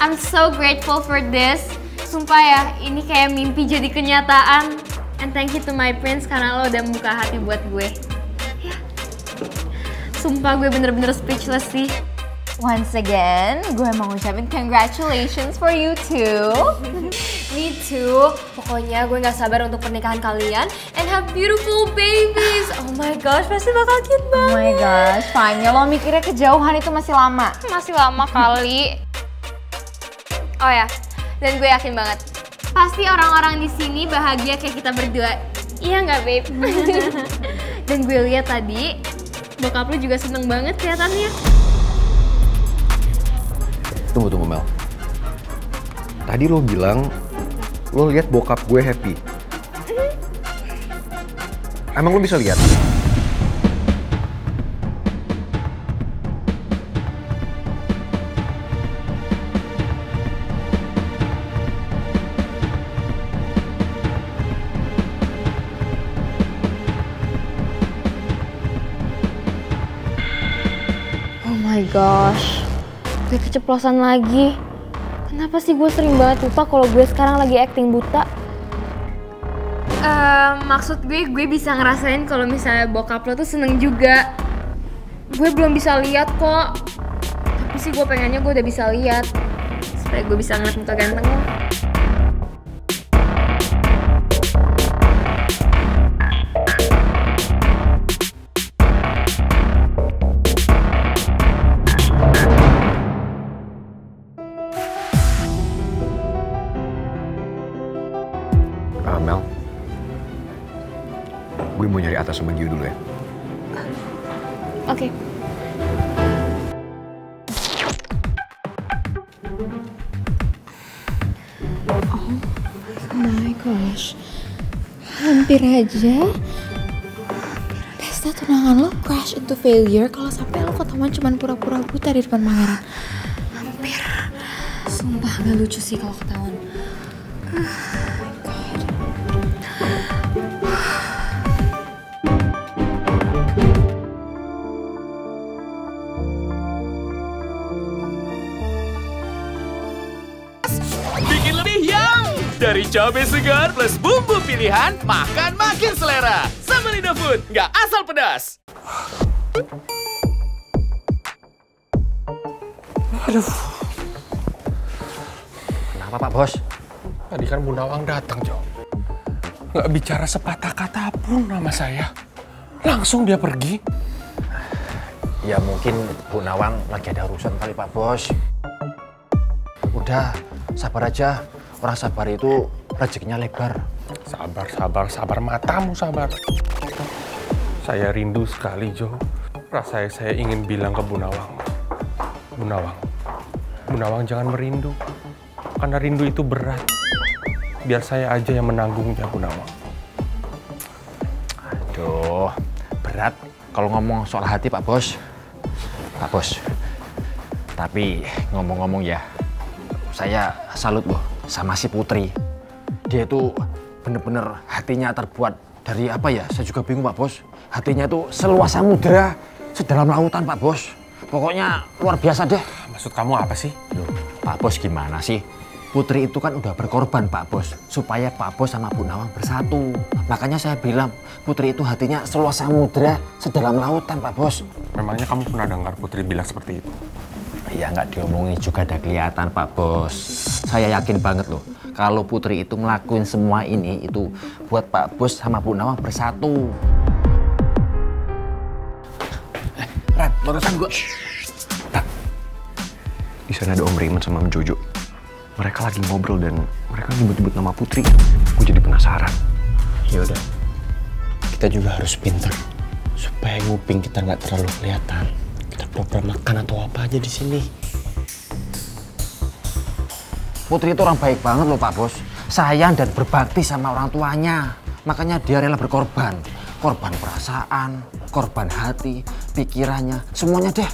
I'm so grateful for this. Sumpah ya, ini kayak mimpi jadi kenyataan. And thank you to my prince karena lo udah membuka hati buat gue. Ya. Sumpah gue bener-bener speechless sih. Once again, gue mau ngucapin congratulations for you too. Me too. Pokoknya gue gak sabar untuk pernikahan kalian and have beautiful babies. Oh my gosh, pasti bakal cute banget. Oh my gosh, Fanya, lo mikirnya kejauhan itu masih lama. Masih lama kali. Oh ya, dan gue yakin banget. Pasti orang-orang di sini bahagia kayak kita berdua. Iya nggak, babe? Dan gue lihat tadi, bokap lu juga seneng banget kelihatannya. Tunggu Mel. Tadi lo bilang lo lihat bokap gue happy. Emang lo bisa lihat? Oh my gosh. Gue keceplosan lagi. Kenapa sih gue sering banget lupa kalau gue sekarang lagi acting buta? Maksud gue bisa ngerasain kalau misalnya bokap lo tuh seneng juga. Gue belum bisa lihat kok. Tapi sih gue pengennya gue udah bisa lihat. Supaya gue bisa ngeliat muka ganteng lo. Mel, gue mau nyari atas sama Gio dulu ya. Oke. Oh my gosh, hampir aja pesta tunangan lo crash into failure kalau sampai lo ketemuan cuman pura-pura buta di depan pangeran. Hampir. Sumpah gak lucu sih kalau ketahuan. Bikin lebih yum! Dari cabai segar plus bumbu pilihan, makan makin selera. Sama Indofood, nggak asal pedas. Aduh. Kenapa Pak Bos? Tadi kan Bu Nawang datang, Jo. Nggak bicara sepatah kata pun sama saya. Langsung dia pergi. Ya mungkin Bu Nawang lagi ada urusan kali Pak Bos. Udah, sabar aja. Orang sabar itu rezekinya lebar. Sabar matamu sabar. Saya rindu sekali, Jo. Rasanya saya ingin bilang ke Bu Nawang. Bu Nawang jangan merindu. Karena rindu itu berat. Biar saya aja yang menanggungnya, Bu Nawang. Aduh, berat kalau ngomong soal hati Pak Bos. Pak Bos, tapi ngomong-ngomong ya, saya salut loh sama si Putri. Dia itu bener-bener hatinya terbuat dari apa ya, saya juga bingung Pak Bos. Hatinya itu seluas samudera, sedalam lautan Pak Bos. Pokoknya luar biasa deh. Maksud kamu apa sih? Loh, Pak Bos gimana sih? Putri itu kan udah berkorban Pak Bos, supaya Pak Bos sama Bu Nawang bersatu. Makanya saya bilang, Putri itu hatinya seluas samudera, sedalam lautan Pak Bos. Memangnya kamu pernah dengar Putri bilang seperti itu? Ya nggak diomongin juga udah kelihatan Pak Bos. Saya yakin banget loh, kalau Putri itu ngelakuin semua ini itu buat Pak Bos sama Bu Nawang bersatu. Ran, barusan gue... Di sana ada Om Raymond sama Om Jojo. Mereka lagi ngobrol dan mereka nyebut-nyebut nama Putri. Gue jadi penasaran. Yaudah, kita juga harus pintar supaya nguping kita nggak terlalu kelihatan. Kita pura-pura makan atau apa aja di sini. Putri itu orang baik banget loh Pak Bos. Sayang dan berbakti sama orang tuanya. Makanya dia rela berkorban. Korban perasaan, korban hati, pikirannya, semuanya deh.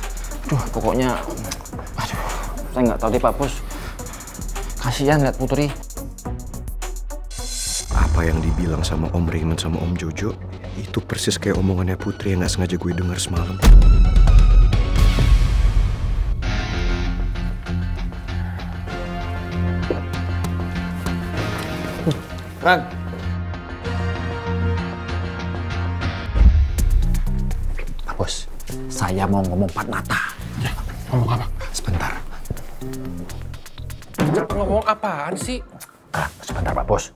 Duh, pokoknya, aduh, saya nggak tahu deh Pak Bos. Kasihan lihat Putri. Apa yang dibilang sama Om Raymond sama Om Jojo, itu persis kayak omongannya Putri yang nggak sengaja gue dengar semalam. Ran. Pak Bos, saya mau ngomong empat mata. Ya, ngomong apa? Sebentar. Ngomong apaan sih? Sebentar Pak Bos.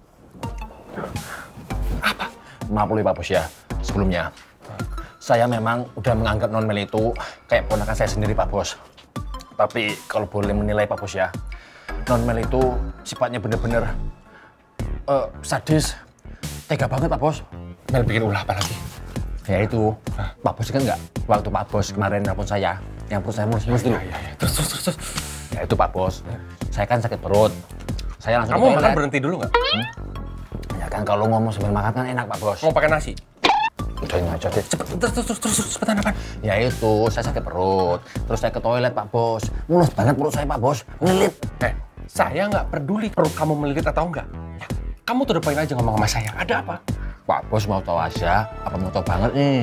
Apa? Maaf boleh Pak Bos ya, sebelumnya. Saya memang udah menganggap Non Mel itu kayak ponakan saya sendiri Pak Bos. Tapi kalau boleh menilai Pak Bos ya, Non Mel itu sifatnya bener-bener sadis, tega banget Pak Bos. Mel bikin ulah apa lagi? Ya itu, Pak Bos kan nggak waktu Pak Bos kemarin nelfon saya, yang perut saya mulus-mulus dulu. Ya. Terus. Ya itu Pak Bos, saya kan sakit perut. Saya langsung Kamu ke makan toilet. berhenti dulu nggak? Ya kan kalau ngomong sambil makan kan enak Pak Bos. Mau pakai nasi? Udah ngaco deh. Terus, cepetan apa? Ya itu, saya sakit perut. Terus saya ke toilet Pak Bos. Mulus banget perut saya Pak Bos, melilit. Saya nggak peduli perut kamu melilit atau enggak. Ya, kamu tuh depan aja ngomong sama saya. Ada apa? Pak Bos mau tahu aja, apa mau tahu banget nih?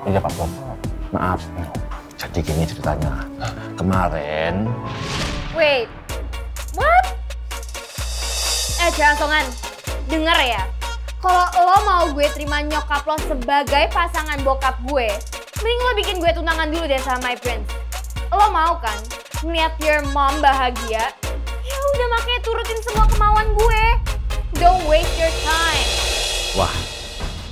Iya Pak Bos, maaf. Jadi gini ceritanya. Kemarin... Wait, what? Jangan songan, denger ya. Kalau lo mau gue terima nyokap lo sebagai pasangan bokap gue, mending lo bikin gue tunangan dulu deh sama my prince. Lo mau kan ngeliat your mom bahagia? Ya udah makanya turutin semua kemauan gue. Don't waste your time. Wah,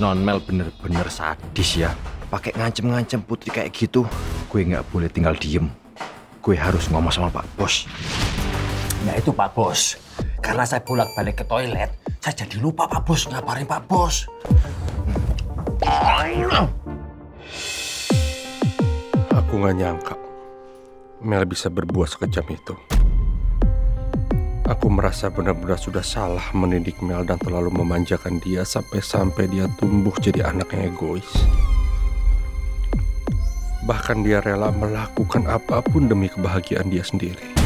Non Mel bener-bener sadis ya. Pakai ngancem-ngancem Putri kayak gitu. Gue nggak boleh tinggal diem. Gue harus ngomong sama Pak Bos. Nah itu Pak Bos. Karena saya bolak-balik ke toilet, saya jadi lupa Pak Bos ngabarin Pak Bos. Aku nggak nyangka Mel bisa berbuat sekejam itu. Aku merasa benar-benar sudah salah mendidik Mel dan terlalu memanjakan dia sampai dia tumbuh jadi anak yang egois. Bahkan dia rela melakukan apapun demi kebahagiaan dia sendiri.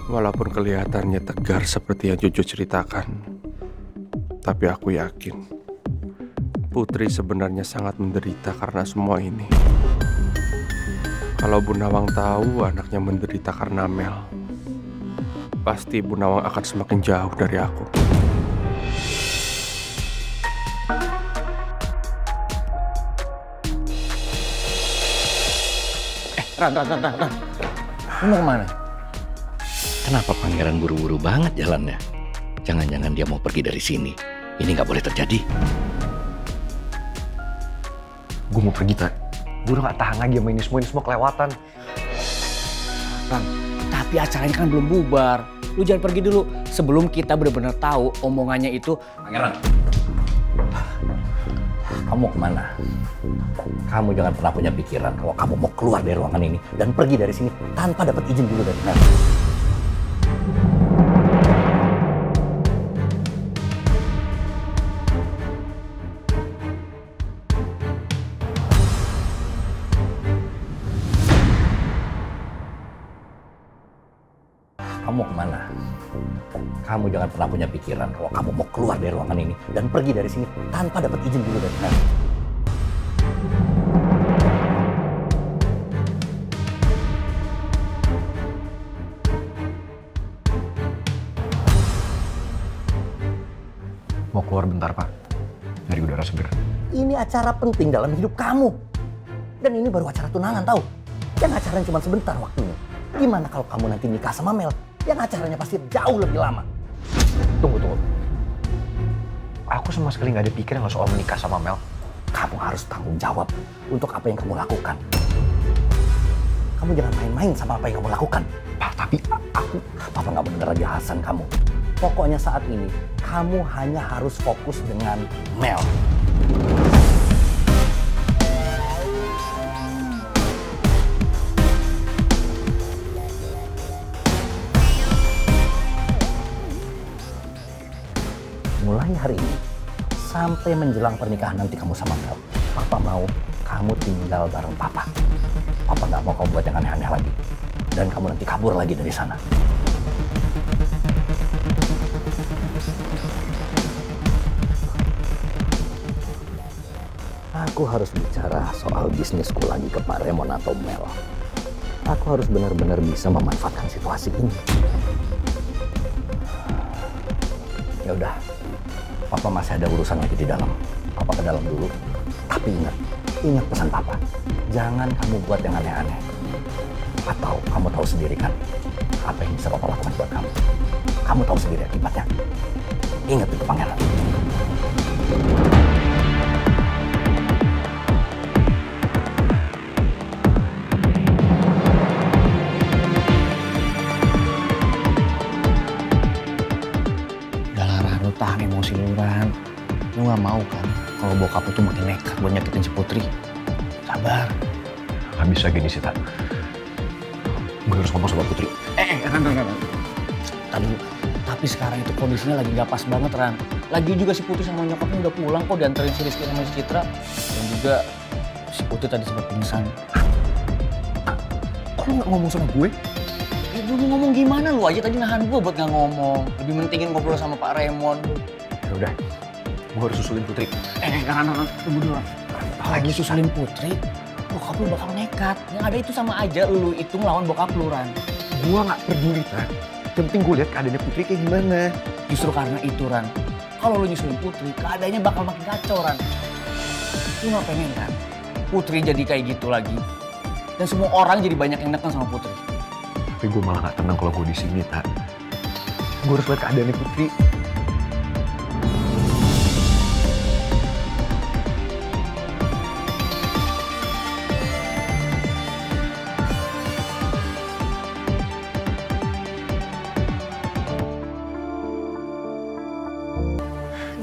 Walaupun kelihatannya tegar seperti yang Jojo ceritakan, tapi aku yakin Putri sebenarnya sangat menderita karena semua ini. Kalau Bu Nawang tahu anaknya menderita karena Mel, pasti Bu Nawang akan semakin jauh dari aku. Ran. Lu mau kemana? Kenapa pangeran buru-buru banget jalannya? Jangan-jangan dia mau pergi dari sini. Ini nggak boleh terjadi. Gue mau pergi, Tak. Gue udah gak tahan lagi sama ini semua kelewatan. Ran, tapi acaranya kan belum bubar. Lu jangan pergi dulu sebelum kita benar-benar tahu omongannya itu. Pangeran, kamu mau kemana? Kamu jangan pernah punya pikiran kalau kamu mau keluar dari ruangan ini dan pergi dari sini tanpa dapat izin dulu dari Mel. Kamu mau kemana? Kamu jangan pernah punya pikiran kalau kamu mau keluar dari ruangan ini dan pergi dari sini tanpa dapat izin dulu dari Mel. Mau keluar bentar, Pak. Dari udara seger. Ini acara penting dalam hidup kamu. Dan ini baru acara tunangan, tahu? Yang acaranya cuma sebentar waktunya. Gimana kalau kamu nanti nikah sama Mel? Yang acaranya pasti jauh lebih lama. Tunggu. Aku sama sekali gak ada pikiran soal menikah sama Mel. Kamu harus tanggung jawab untuk apa yang kamu lakukan. Kamu jangan main-main sama apa yang kamu lakukan. Pak, tapi Papa nggak mendengar jahasan kamu. Pokoknya saat ini, kamu hanya harus fokus dengan Mel. Mulai hari ini, sampai menjelang pernikahan nanti kamu sama Mel, Papa mau kamu tinggal bareng Papa. Papa nggak mau kamu buat yang aneh-aneh lagi. Dan kamu nanti kabur lagi dari sana. Aku harus bicara soal bisnisku lagi ke Pak Remon atau Mel. Aku harus benar-benar bisa memanfaatkan situasi ini. Ya udah, Papa masih ada urusan lagi di dalam. Papa ke dalam dulu. Tapi ingat pesan Papa. Jangan kamu buat yang aneh-aneh. Atau kamu tahu sendiri kan apa yang bisa Papa lakukan buat kamu. Kamu tahu sendiri akibatnya. Ingat itu Pangeran. Tahan emosi lu, Ran. Lu gak mau kan kalau bokap lu tuh makin nekat buat nyakitin si Putri. Sabar. Gak bisa gini sih, Tak. Gue harus ngomong sama Putri. Ran. Tapi sekarang itu kondisinya lagi gak pas banget, Ran. Lagi juga si Putri sama nyokapnya udah pulang kok, dianterin si Rizky sama si Citra. Dan juga si Putri tadi sempat pingsan. Kok lu gak ngomong sama gue? Lu ngomong gimana, lu aja tadi nahan gue buat gak ngomong. Lebih mentingin ngobrol sama Pak Raymond. Ya udah, gue harus susulin Putri. Ran, tunggu dulu. Lagi susulin Putri, bokap lu bakal nekat. Yang ada itu sama aja lu itu ngelawan bokap lu, Ran. Gue gak peduli, Tak. Yang penting gue lihat keadaannya Putri kayak gimana. Justru karena itu, Ran. Kalau lu nyusulin Putri, keadaannya bakal makin kacau, Ran. Lu gak pengen kan Putri jadi kayak gitu lagi? Dan semua orang jadi banyak yang neken sama Putri. Tapi gue malah gak tenang kalau gue di sini, Tak. Gue harus lihat keadaannya Putri.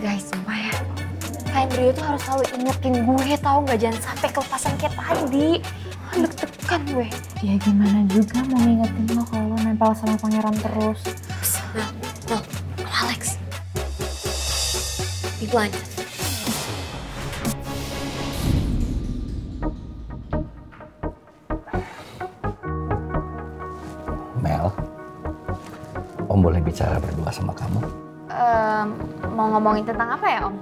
Guys, sumpah ya. Kalian berdua tuh harus selalu ingetin gue, tahu nggak? Jangan sampai kelepasan kayak tadi. Deg-degan gue. Ya gimana juga mau ngingetin lo kalau lo nempel sama pangeran terus. Nah, Alex. Be blunt. Mel, Om boleh bicara berdua sama kamu? Mau ngomongin tentang apa ya, Om?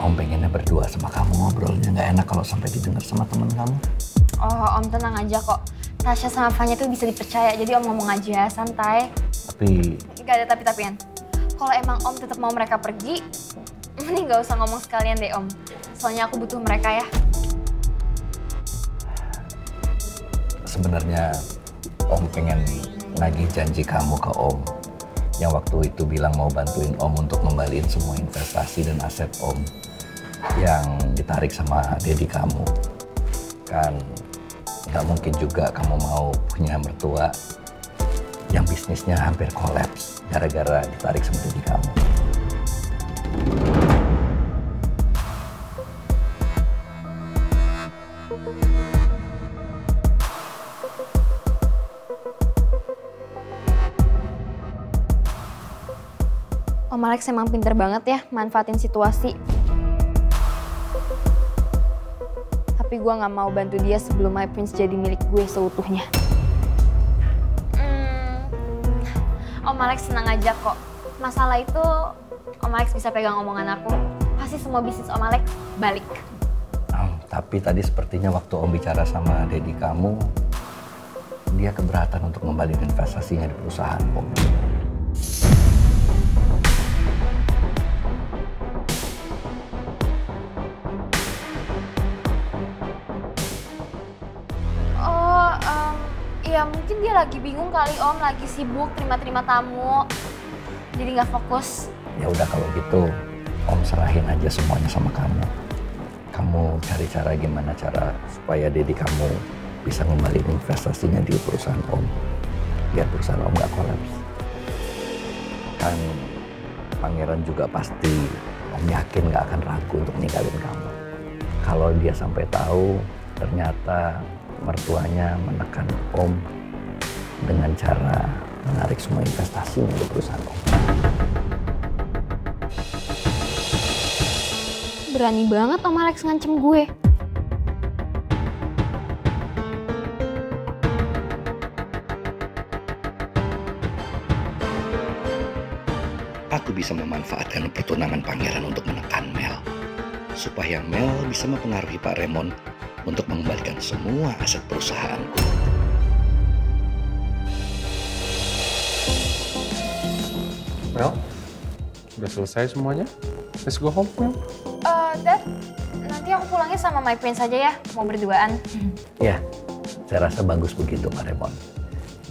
Om pengennya berdua sama kamu, ngobrolnya nggak enak kalau sampai didengar sama temen kamu. Oh, Om tenang aja kok. Tasya sama Fanya tuh bisa dipercaya, jadi Om ngomong aja, santai. Tapi... Gak ada tapi-tapian. Kalau emang Om tetap mau mereka pergi, mending gak usah ngomong sekalian deh, Om. Soalnya aku butuh mereka ya. Sebenarnya Om pengen nagih janji kamu ke Om. Yang waktu itu bilang mau bantuin Om untuk ngembaliin semua investasi dan aset Om yang ditarik sama Dedi kamu. Kan nggak mungkin juga kamu mau punya mertua yang bisnisnya hampir kolaps gara-gara ditarik sama Dedi kamu. Om Alex emang pinter banget ya manfaatin situasi. Tapi gue gak mau bantu dia sebelum My Prince jadi milik gue seutuhnya. Om Alex senang aja kok. Masalah itu Om Alex bisa pegang omongan aku. Pasti semua bisnis Om Alex balik. Tapi tadi sepertinya waktu Om bicara sama Dedi kamu, dia keberatan untuk ngembaliin investasinya di perusahaan Om. Ya mungkin dia lagi bingung kali Om, lagi sibuk terima-terima tamu. Jadi nggak fokus. Ya udah kalau gitu, Om serahin aja semuanya sama kamu. Kamu cari cara gimana cara supaya Dedi kamu bisa ngembaliin investasinya di perusahaan Om. Biar perusahaan Om nggak kolaps. Kan Pangeran juga pasti Om yakin nggak akan ragu untuk ninggalin kamu. Kalau dia sampai tahu ternyata mertuanya menekan Om dengan cara menarik semua investasinya di perusahaan Om. Berani banget Om Alex ngancem gue. Aku bisa memanfaatkan pertunangan Pangeran untuk menekan Mel. Supaya Mel bisa mempengaruhi Pak Raymond untuk mengembalikan semua aset perusahaan. Mel, udah selesai semuanya? Let's go home, Mel. Dad, nanti aku pulangnya sama My Prince aja ya, mau berduaan. Ya, saya rasa bagus begitu, Pak Raymond.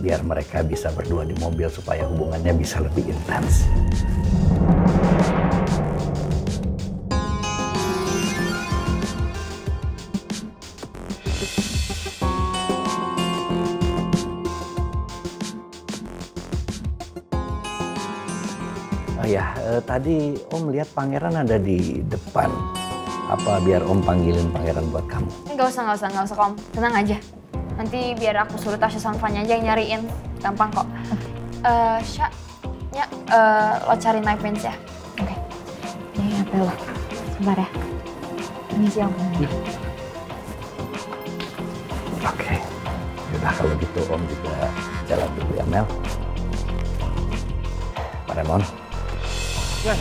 Biar mereka bisa berdua di mobil supaya hubungannya bisa lebih intens. Oh ya, tadi Om lihat Pangeran ada di depan. Apa biar Om panggilin Pangeran buat kamu? Nggak usah Om. Tenang aja. Nanti biar aku suruh Tasya sama Fanya aja yang nyariin. Gampang kok. Sya, ya, lo cari My Prince ya. Oke. Ini HP lo. Sebentar ya. Permisi Om. Oke. Yaudah kalau gitu Om juga jalan dulu ya, Mel. Pak Raymond. Ya.